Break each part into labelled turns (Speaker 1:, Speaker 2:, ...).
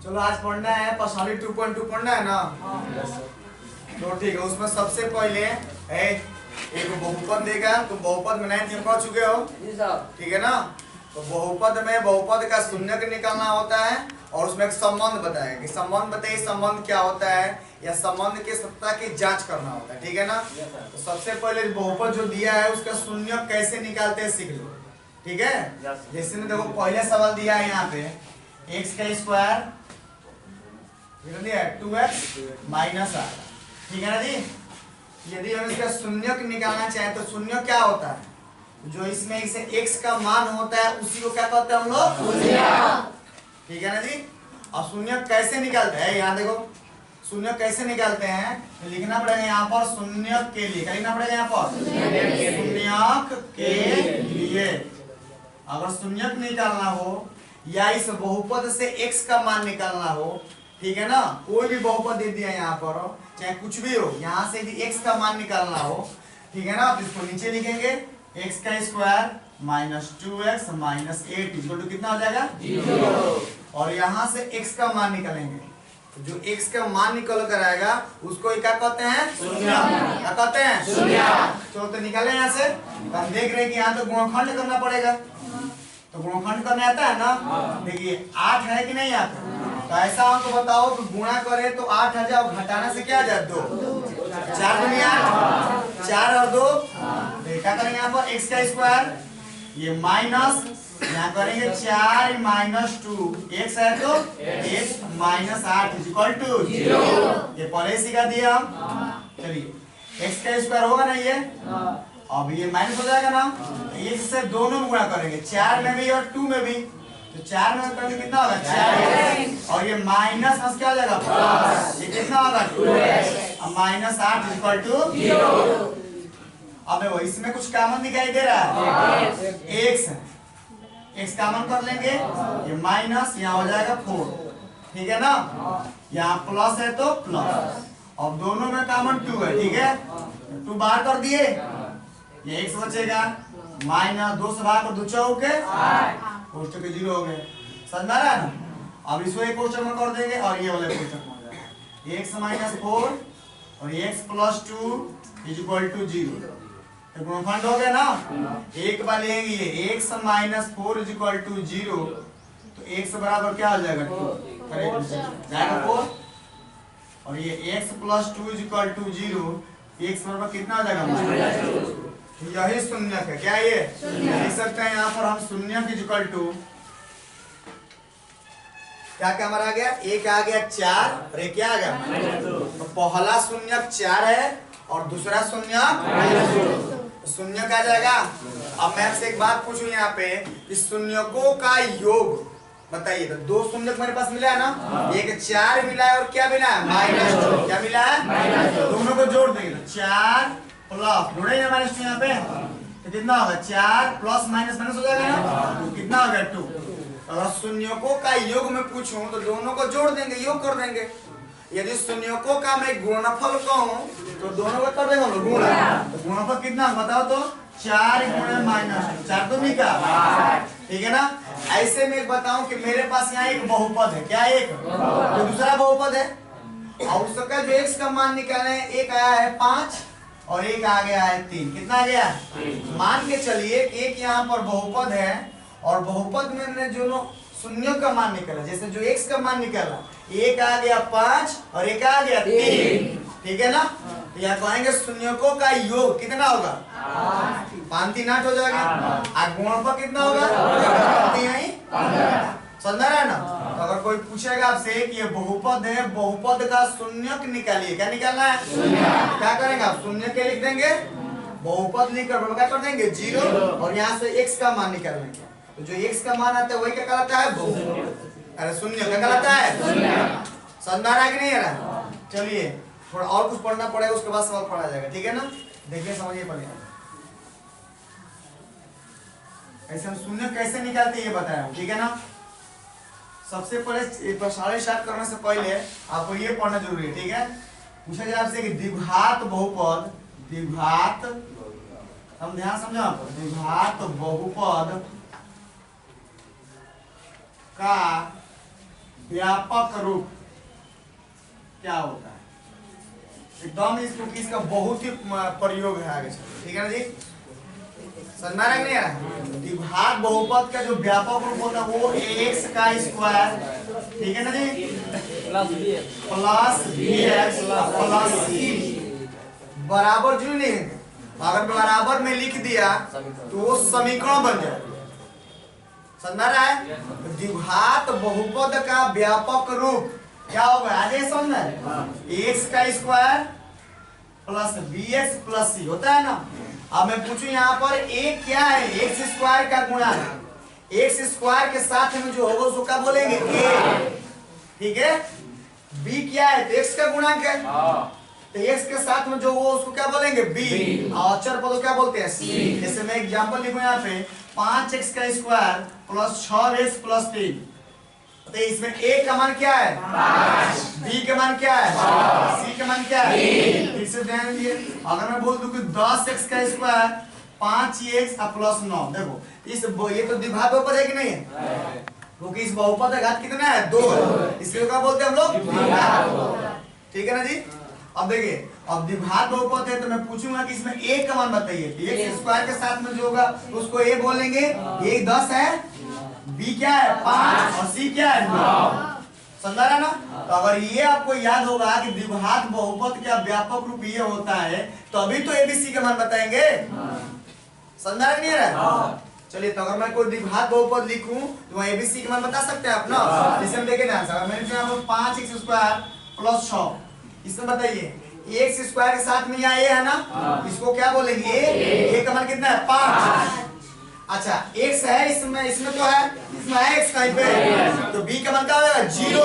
Speaker 1: चलो आज पढ़ना है पसाली 2.2 पढ़ना है ना। तो ठीक है, उसमें सबसे पहले एक बहुपद देगा। तुम बहुपद में 9th में पढ़ चुके हो, ठीक है ना। तो बहुपद में बहुपद का शून्यक निकालना होता है और उसमें एक संबंध बताया कि संबंध बताइए संबंध क्या होता है या संबंध की सत्ता की जांच करना होता है, ठीक है ना। तो सबसे पहले बहुपद जो दिया है उसका शून्यक कैसे निकालते हैं सीख लो, ठीक है। जैसे में देखो पहले सवाल दिया है यहाँ पे x का स्क्वायर 2x माइनस आर, ठीक है ना जी। यदि हम इसका शून्यक निकालना चाहें तो शून्य क्या होता है, जो इसमें इसे x का मान होता है उसी को क्या कहते हैं हम लोग, ठीक है ना जी। अब शून्यक कैसे निकालते हैं, यहाँ देखो शून्यक कैसे निकालते हैं। तो लिखना पड़ेगा यहाँ पर शून्यक के लिए, क्या लिखना पड़ेगा यहाँ पर, शून्यक के लिए। अगर शून्यक निकालना हो या इस बहुपद से x का मान निकालना हो, ठीक है ना, कोई भी बहुपद दे दिया यहाँ पर चाहे कुछ भी हो, यहाँ से यदि x का मान निकालना हो, ठीक है ना, तो इसको नीचे लिखेंगे x का square minus 2x minus 8 equal to कितना हो जाएगा 0। और यहाँ से x का मान निकालेंगे, तो जो x का मान निकल कर आएगा उसको क्या कहते हैं, शून्यक। क्या कहते हैं, शून्यक। चलो तो निकाले यहाँ से। हम देख रहे हैं कि यहाँ तो गुणनखंड करना पड़ेगा, तो गुणनखंड करने आता है ना। देखिए 8 है कि नहीं आता, तो ऐसा हमको बताओ कि गुणा करे तो 8 आ जाए, घटाने से क्या आ जाए 2, 4 दूनी 8, 4 और 2, क्या करेंगे यहाँ पर x का स्क्वायर ये माइनस यहाँ करेंगे 4 माइनस 2, x है तो 1 माइनस 8 इक्वल टू 0। ये पहले सिखा दिया हम। चलिए x का स्क्वायर होगा ना ये, अब ये माइनस हो जाएगा ना, x से दोनों में गुणा करेंगे 4 में भी और 2 में भी, तो 4 में करेंगे कितना होगा 4 और ये माइनस क्या हो जाएगा प्लस, ये कितना होगा 2x और माइनस 8 इक्वल टू 0। अब देखो इसमें कुछ कॉमन दिखाई दे रहा है, x कॉमन कर लेंगे, ये माइनस यहाँ हो जाएगा 4, ठीक है ना। यहाँ प्लस है तो प्लस, अब दोनों में कॉमन 2 है, ठीक है, 2 बाहर कर दिए, ये x बचेगा माइनस 2 से बाहर कर 2 चौके 8 0 हो गए, समझ में आ रहा है ना। अब इसको एक क्वेश्चन में कर देंगे और ये वाले क्वेश्चन में हो जाएगा x माइनस 4 और x plus 2 is equal to 0। तो गुणनखंड हो गया ना। एक बार लेंगे ये x minus 4 is equal to 0, तो x बराबर क्या हो जाएगा 2 जाएगा 4 और ये x plus 2 is equal to 0, x बराबर कितना हो जाएगा, यही शून्यक है। क्या ये लिख सकते हैं यहाँ पर हम शून्यक इज इक्वल टू क्या क्या हमारा आ गया, एक आ गया 4 और एक क्या आ गया, तो पहला शून्यक 4 है और दूसरा शून्यक शून्यक आ जाएगा। अब मैं आपसे एक बात पूछूं यहाँ पे कि शून्यकों का योग बताइए। तो 2 शून्यक मेरे पास मिला है ना, एक 4 मिला है और क्या मिला है -2, क्या मिला है, दोनों को जोड़ देंगे तो 4 प्लस जोड़ेंगे -2 यहाँ पे, तो कितना होगा 4 प्लस माइनस माइनस हो जाएगा ना, कितना होगा 2। अगर शून्यकों का योग में पूछूं तो दोनों को जोड़ देंगे, योग कर देंगे। यदि शून्यकों का मैं गुणनफल कहूं तो दोनों को कर देंगे गुणा, तो गुणनफल कितना बताओ तो 4 गुणे माइनस 4 तो नहीं का, ठीक है ना। ऐसे में बताऊं कि मेरे पास यहाँ एक बहुपद है, क्या एक तो दूसरा बहुपद है और उसका जो x का मान निकाले, एक आया है 5 और एक आ गया है 3, कितना आ गया, मान के चलिए कि एक यहाँ पर बहुपद है और बहुपद में हमने जो शून्य का मान निकाला, जैसे जो x का मान निकाला, एक आ गया 5 और एक आ गया 3, ठीक है ना। तो यहाँ कहेंगे शून्यकों का योग कितना होगा 5 3 8 हो जाएगा, और गुणनफल कितना होगा समझ रहा है ना। तो अगर कोई पूछेगा आपसे कि ये बहुपद है, बहुपद का शून्यक निकालिए, क्या निकालना है, क्या करेंगे आप शून्य के लिख देंगे, बहुपद लिखकर क्या कर देंगे 0 और यहाँ से x का मान निकाल लेंगे, तो जो x का मान आता है वही क्या कहलाता है बहुपद, अरे शून्य क्या कहलाता है, समझ आ रहा है कि नहीं आ रहा। चलिए थोड़ा और कुछ पढ़ना पड़ेगा, उसके बाद सवाल पढ़ा जाएगा, ठीक है ना। देखिए समझिए पढ़िए ऐसे हम शून्य कैसे निकालते हैं ये बताया, ठीक है ना। सबसे पहले प्रसारण स्टार्ट करने से पहले आपको ये पढ़ना जरूरी है, ठीक है। पूछा जाए आपसे कि द्विघात बहुपद, द्विघात हम ध्यान समझो, द्विघात बहुपद का व्यापक रूप क्या होता है। एकदम इस कुकीज का बहुत ही प्रयोग है आगे चलो, ठीक है ना जी। समझ में आ रहा है कि नहीं आ रहा? द्विघात बहुपद का जो व्यापक रूप होता है वो एक्स का स्क्वायर, ठीक है ना जी, प्लस बी एक्स प्लस सी बराबर जो नहीं है। अगर बराबर में लिख दिया तो वो समीकरण बन जाएगा। समझ में आ रहा है? द्विघात बहुपद का व्यापक रूप क्या होगा आगे समझना है, एक्स का square plus B X plus C होता है ना। अब मैं पूछूं यहाँ पर ए क्या है, एक्स स्क्वायर का गुणा है, एक्स स्क्वायर के साथ में जो होगा उसको क्या बोलेंगे ए, ठीक है। बी क्या है तो एक्स का गुणांक है, तो एक्स के साथ में जो वो उसको क्या बोलेंगे बी, और अचर पद क्या बोलते हैं सी। जैसे मैं एग्जांपल लिखूं यहाँ पे 5x का स्क्वायर प्लस 6x प्लस 3, तो इसमें a का मान क्या है 5, b का मान क्या है 6, c का मान क्या है 3। फिर से ध्यान दिए, अगर मैं बोल दूं कि 10x का स्क्वायर 5x प्लस 9, देखो इस ये तो द्विघात बहुपद है कि नहीं है, क्योंकि इस बहुपद का घात कितना है 2, इसलिए क्या बोलते हैं हम लोग, ठीक है ना जी। अब देखिए, अब द्विघात बहुपद है तो मैं पूछूंगा कि इसमें a का मान बताइए, एक्स स्क्वायर के साथ में जो होगा उसको a बोलेंगे, a 10 है, b क्या है 5 और c क्या है 9। समझा रहा ना। तो अगर ये आपको याद होगा कि द्विघात बहुपद का व्यापक रूप ये होता है तो अभी तो abc का मान बताएंगे। समझा नहीं रहा? चलिए, तो अगर मैं कोई द्विघात बहुपद लिखूं तो वहाँ abc का मान बता सकते हैं आप ना। इसे हम देखें ध्यान से, अगर मैंने यहाँ पर 5x स्क्वायर प्लस 6, इसमें बताइए एक्स स्क्वायर के साथ में यहाँ a है ना, इसको क्या बोलेंगे a का मान कितना है 5। अच्छा x है इसमें तो है, इसमें है x कहीं पे, तो b का मान क्या हो जाएगा 0,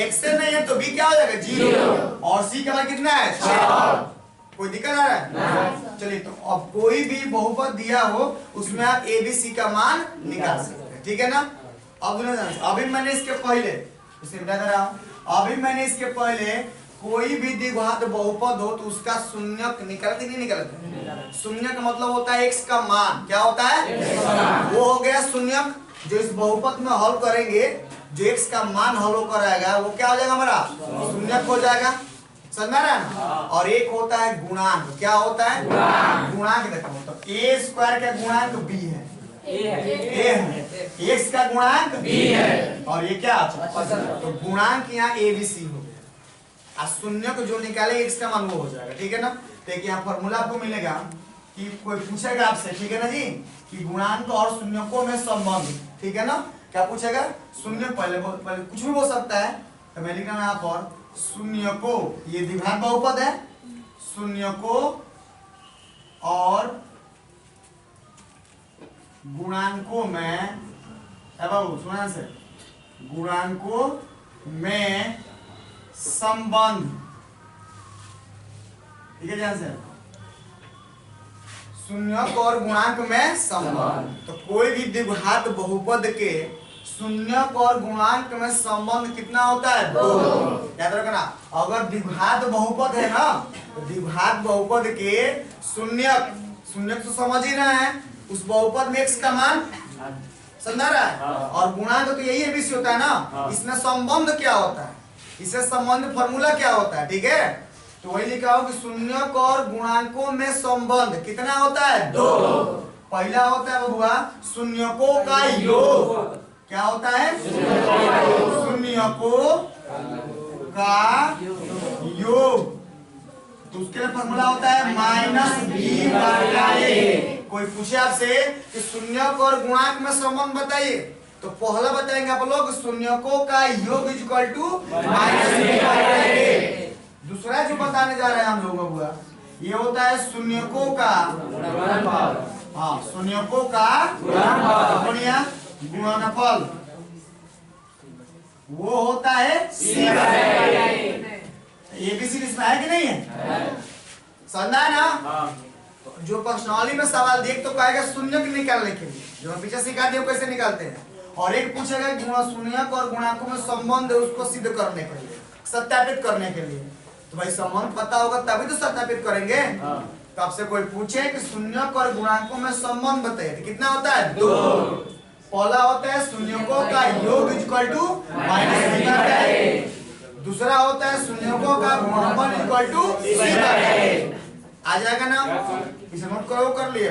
Speaker 1: x से नहीं है तो b क्या हो जाएगा 0, और c का मान कितना है 6। कोई दिक्कत आ रहा है? चलिए, तो अब कोई भी बहुपद दिया हो उसमें आप a b c का मान निकाल सकते हैं, ठीक है ना। अब अभी मैंने इसके पहले इसे बता रहा हूँ, अभी मैंने इसके पहले कोई भी द्विघात बहुपद हो तो उसका शून्यक निकलते नहीं निकलते। शून्य का मतलब होता है एक्स का मान, क्या होता है वो हो गया शून्यक। जो इस बहुपद में हल करेंगे, जो एक्स का मान हल होकर आएगा वो क्या हो जाएगा हमारा शून्यक हो जाएगा। समझ रहा है ना। और एक होता है गुणांक, क्या होता है गुणांक। देखो तो ए स्क्वायर का गुणांक बी है, ए है, एक्स का गुणांक बी है, और ये क्या तो गुणांक यहाँ ए बी सी हो गया। शून्य को जो निकाले एक्स का मान वो हो जाएगा, ठीक है ना। तो एक यहाँ फॉर्मूला आपको मिलेगा कि कोई पूछेगा आपसे, ठीक है ना जी, कि गुणांक और शून्यकों में संबंध, ठीक है ना। क्या पूछेगा शून्य, पहले कुछ भी बोल सकता है, तो मैं लिख रहा हूं यहाँ पर शून्यकों, ये द्विघात बहुपद है, शून्यकों और गुणांकों में, बाबू सुना से, गुणांकों में संबंध, ठीक है ध्यान से, शून्यक और गुणांक में संबंध। तो कोई भी द्विघात बहुपद के शून्यक और गुणांक में संबंध कितना होता है 2। याद रखना, अगर द्विघात बहुपद है ना तो द्विघात बहुपद के शून्यक, शून्यक तो समझ ही रहे हैं, उस बहुपद में x का मान समझा रहा है, और गुणांक तो यही एबीसी होता है ना। इसमें संबंध क्या होता है, इससे संबंध फॉर्मूला क्या होता है, ठीक है। तो वही लिखा हो कि शून्यक और गुणांकों में संबंध कितना होता है 2। पहला होता है बबुआ शून्यकों का योग, क्या होता है शून्यकों का योग, तो उसके लिए फॉर्मूला होता है -b/a। कोई पूछे आपसे कि शून्यक और गुणांक में संबंध बताइए, तो पहला बताएंगे आप लोग शून्यकों का योग इक्वल टू -b/a। दूसरा जो बताने जा रहे हैं हम लोग बबुआ, ये होता है शून्यकों का, हाँ शून्यकों का गुणनफल, वो होता है एबीसी इसमें है कि नहीं है, समझा है ना। जो प्रश्नावली में सवाल देख तो कहेगा शून्यक निकालने के लिए, जो हम पीछे सिखा दिए कैसे निकालते हैं, और एक पूछेगा शून्यक और गुणांकों में संबंध है उसको सिद्ध करने के लिए, सत्यापित करने के लिए। तो भाई संबंध पता होगा तभी तो सत्यापित करेंगे। तो आपसे कोई पूछे कि शून्यक और गुणांकों में संबंध बताइए, तो कितना होता है 2। पहला होता है शून्यकों का योग इक्वल टू -b/a। दूसरा होता है शून्यकों का गुणनफल इक्वल टू आ जाएगा ना, इसे नोट करो, कर लिए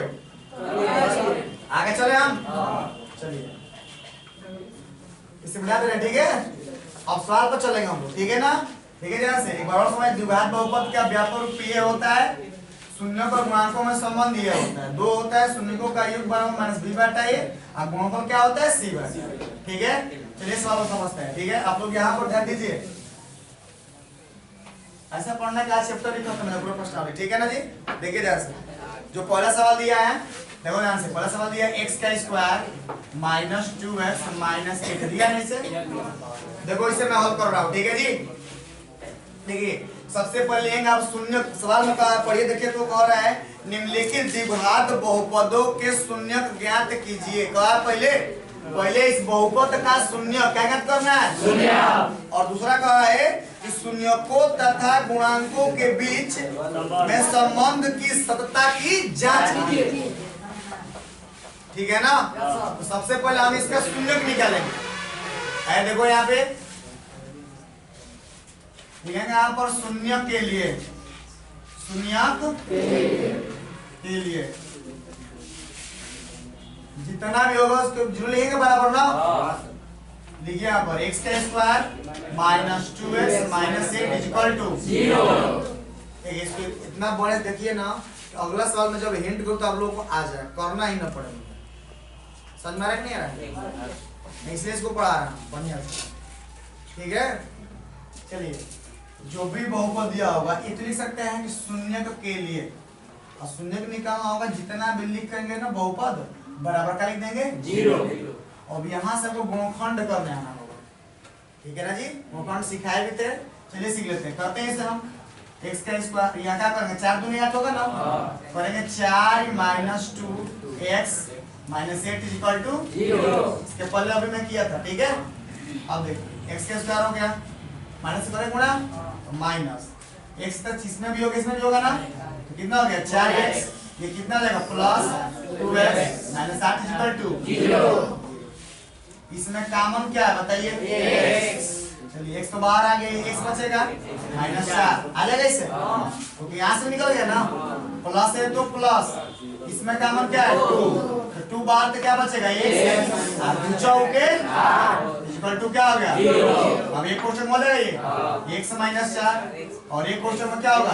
Speaker 1: आगे चले हम, चलिए इसे मिला दे रहे, ठीक है। अब सवाल पर चलेंगे हम लोग, ठीक है ना, ठीक है। ध्यान से एक बार और समझ, द्विघात बहुपद का व्यापक रूप ये होता है, शून्य और गुणांकों में संबंध ये होता है, दो होता है शून्यों का योग बराबर माइनस बी बटा ए, और गुणनफल क्या होता है सी बटा, ठीक है। चलिए सवाल को समझते हैं, ठीक है। आप लोग यहाँ पर ध्यान दीजिए, ऐसा पढ़ना का चैप्टर ही खत्म है पूरा प्रश्नावली, ठीक है ना जी। देखिए ध्यान से, जो पहला सवाल दिया है, देखो ध्यान से, पहला सवाल दिया है x का स्क्वायर माइनस 2x माइनस 8 दिया है इसे, देखो इसे मैं हल कर रहा हूँ, ठीक है जी। देखिए सबसे पहले लेंगे आप शून्य, सवाल में पढ़िए, देखिए तो कह रहा है निम्नलिखित द्विघात बहुपदों के शून्यक ज्ञात कीजिए। कहा पहले इस बहुपद का शून्य क्या ज्ञात करना है, शून्य। और दूसरा कहा है कि शून्यकों तथा गुणांकों के बीच में संबंध की सतता की जांच कीजिए, ठीक है ना। तो सबसे पहले हम इसका शून्यक निकालेंगे, देखो यहाँ पे लिखेंगे यहाँ पर शून्य के लिए, शून्यक के लिए जितना भी होगा उसको जरूर लिखेंगे बराबर ना। लिखिए यहाँ पर x का square minus 2x minus 8 equal to 0। इसको इतना बड़े देखिए ना, अगला सवाल में जब हिंट करूँ तो आप लोगों को आ जाए, करना ही ना पड़े, समझ में आ रहा नहीं आ रहा, इसलिए इसको पढ़ा रहा हूँ बढ़िया से, ठीक है। चलिए जो भी बहुपद दिया होगा ये तो लिख सकते हैं कि शून्यक के लिए, और शून्यक निकालना होगा जितना भी लिखेंगे ना बहुपद बराबर का लिख देंगे 0। अब यहाँ से वो गुणनखंड करने आना होगा, ठीक है ना जी। गुणनखंड सिखाए भी थे, चलिए सीख लेते हैं, करते हैं इसे हम। x का स्क्वायर यहाँ क्या करेंगे, 4 दूनी 8 होगा ना, करेंगे 4 minus 2x minus 8 equal to 0। इसके पहले अभी मैं किया था, ठीक है। अब देखिए x का स्क्वायर हो गया, माइनस से करें गुणा, माइनस x तक इसमें भी होगा इसमें भी होगा ना, तो कितना हो गया 4x, ये कितना जाएगा plus 2x minus 8 equal to 0। इसमें कॉमन क्या है बताइए x, चलिए x तो बाहर आ गया, x बचेगा माइनस 4 आ जाएगा इससे, क्योंकि यहाँ से निकल गया ना, प्लस है तो प्लस, इसमें कॉमन क्या है 2, 2 बाहर तो क्या बचेगा x, और चौके इक्वल टू क्या हो गया 0। अब एक क्वेश्चन हो जाएगा ये x माइनस 4, और एक क्वेश्चन में क्या होगा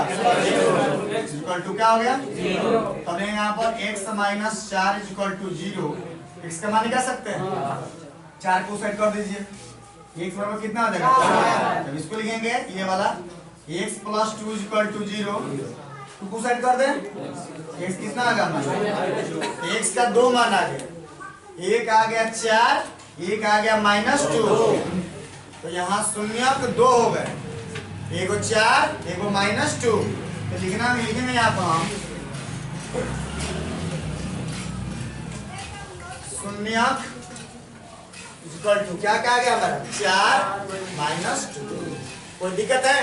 Speaker 1: इक्वल टू क्या हो गया 0। तब यहाँ पर x minus 4 equal to 0, x का मान निकाल सकते हैं, 4 को सेट कर दीजिए, x बराबर कितना आ जाएगा, जब इसको लिखेंगे ये वाला x प्लस 2 इक्वल टू 0, 2 को सेट कर दें, x कितना आ गया, x का 2 मान आ गया, एक आ गया 4, एक आ गया माइनस 2, तो यहाँ शून्यक 2 हो गए, एगो 4 एगो माइनस 2, तो लिखना भी लिखेंगे यहाँ पर हम शून्यक इक्वल टू क्या क्या आ गया हमारा 4 माइनस 2, कोई दिक्कत है।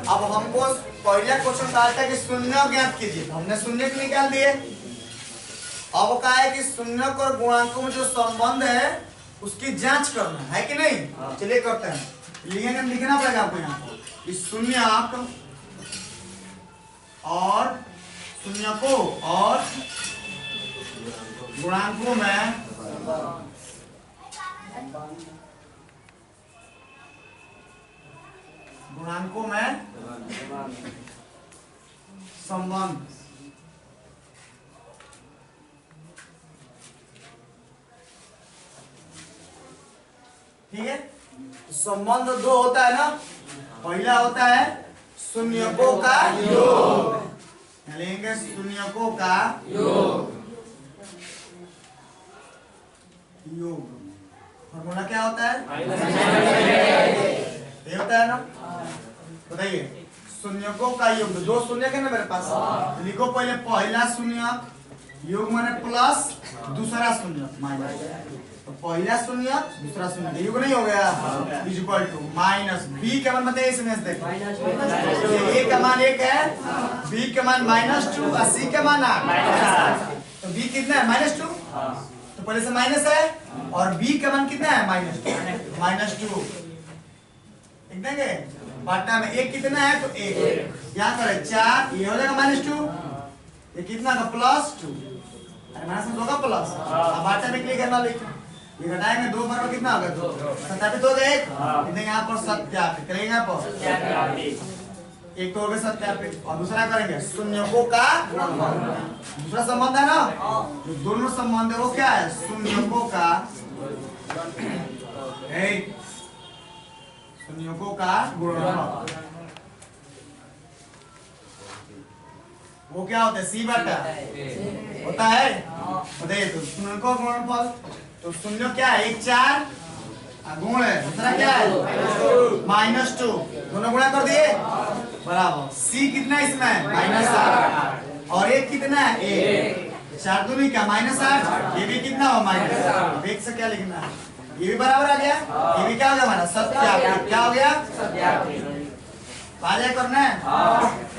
Speaker 1: अब हमको पहला क्वेश्चन कहा था कि शून्य ज्ञात कीजिए, हमने शून्य निकाल दिए। अब कहा है कि शून्यक और गुणांकों में जो संबंध है उसकी जांच करना है कि नहीं, चलिए करते हैं। लिखेंगे, लिखना पड़ेगा आपको यहाँ पर शून्यक और शून्यकों और गुणांकों में संबंध, ठीक है। संबंध 2 होता है ना, पहला होता है शून्यकों का योग, लेंगे शून्यकों का योग, फॉर्मूला क्या होता है ये होता है ना, बताइए शून्यकों का योग, 2 शून्य है ना मेरे पास, लिखो पहले पहला शून्यक, योग माने प्लस, दूसरा शून्यक माइनस, तो पहला शून्यक दूसरा शून्यक, योग नहीं हो गया इक्वल टू माइनस बी का मान बताइए इसमें से देखो, ए का मान 1 है, बी का मान -2 और सी का मान 8, तो बी कितना है -2, तो पहले से माइनस है, और बी का मान कितना है -2, लिख देंगे। बाटा में एक कितना है तो एक, यहाँ करें 4, ये हो जाएगा -2, ये कितना का +2, अरे माइनस में 2 का प्लस। अब बाटा में क्लिक करना, लिख ये घटाएंगे 2 बार कितना होगा 2, सत्यापित हो गया 1, कितने यहाँ पर सत्यापित करेंगे, यहाँ पर एक तो हो गया सत्यापित, और दूसरा करेंगे शून्यकों का दूसरा संबंध है ना, जो दोनों संबंध है वो क्या है, शून्यकों का शून्यकों का गुणनफल, वो क्या होता है सी बटा होता है, बताइए। तो शून्यकों का गुणनफल, तो शून्य क्या है 1 4 गुण है, दूसरा क्या है -2, दोनों गुणा कर दिए बराबर। सी कितना इसमें -8, और एक कितना है 1, 4 दूनी क्या -8, ये भी कितना हो -8, एक से क्या लिखना है, ये भी बराबर आ गया, ये भी क्या हो गया हमारा सत्यापित, क्या हो गया सत्यापित। आ जाए करना है,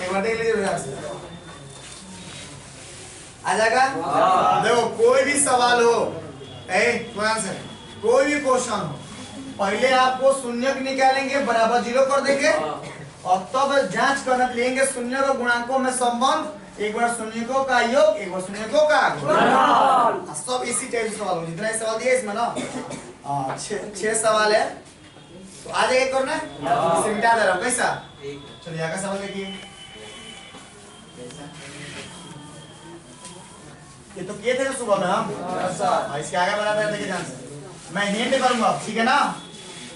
Speaker 1: एक बार देख लीजिए आ जाएगा। देखो कोई भी सवाल हो, कोई भी क्वेश्चन हो, पहले आपको शून्यक निकालेंगे, बराबर 0 कर देंगे, और तब जांच करना लेंगे शून्य और गुणांकों में संबंध, एक बार शून्यकों का योग, एक बार शून्यकों का गुणनफल, सब इसी टाइप से सवाल हो। जितना सवाल दिया इसमें ना 6 सवाल है, तो आ जाएगा करना है, इसे मिटा दे रहा हूँ कैसा। चलिए आगे सवाल देखिए, ये तो किए थे सुबह में हम, इसके आगे बना रहे थे, मैं हिंट करूंगा ठीक है ना,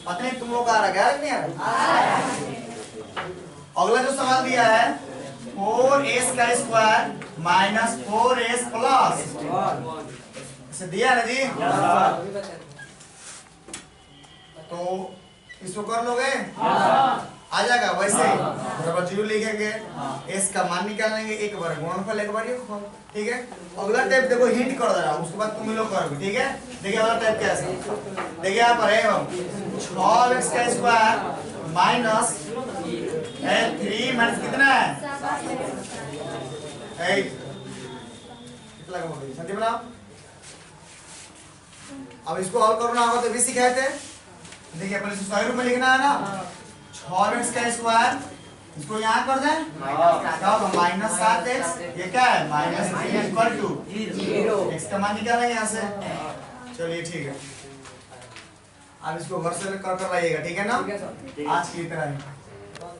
Speaker 1: पता नहीं तुम लोग आ रहा है नहीं आ रहा। अगला जो सवाल दिया है 4s का स्क्वायर -4s प्लस, इसे दिया ना जी, तो इसको कर लोगे आ जाएगा। वैसे बराबर 0 लिखेंगे, s का मान निकाल लेंगे, एक बार गुणनफल एक बार योगफल, ठीक है। अगला टाइप देखो हिंट कर दे रहा हूं, उसके बाद तुम लोग करोगे, ठीक है। देखिए अगला टाइप क्या है, देखिए यहाँ पर है 6x का स्क्वायर -3 माइनस कितना है 8, कितना का बोल समझे बनाओ। अब इसको हल करना होगा तो भी सिखाए थे, देखिए पहले से सही रूप में लिखना है ना, 6x का स्क्वायर, इसको यहाँ कर दें क्या होगा -7x, ये क्या है -3 = x का मान निकालेंगे यहाँ से। चलिए ठीक है, अब इसको घर से कर लाइएगा, ठीक है ना। आज की तरह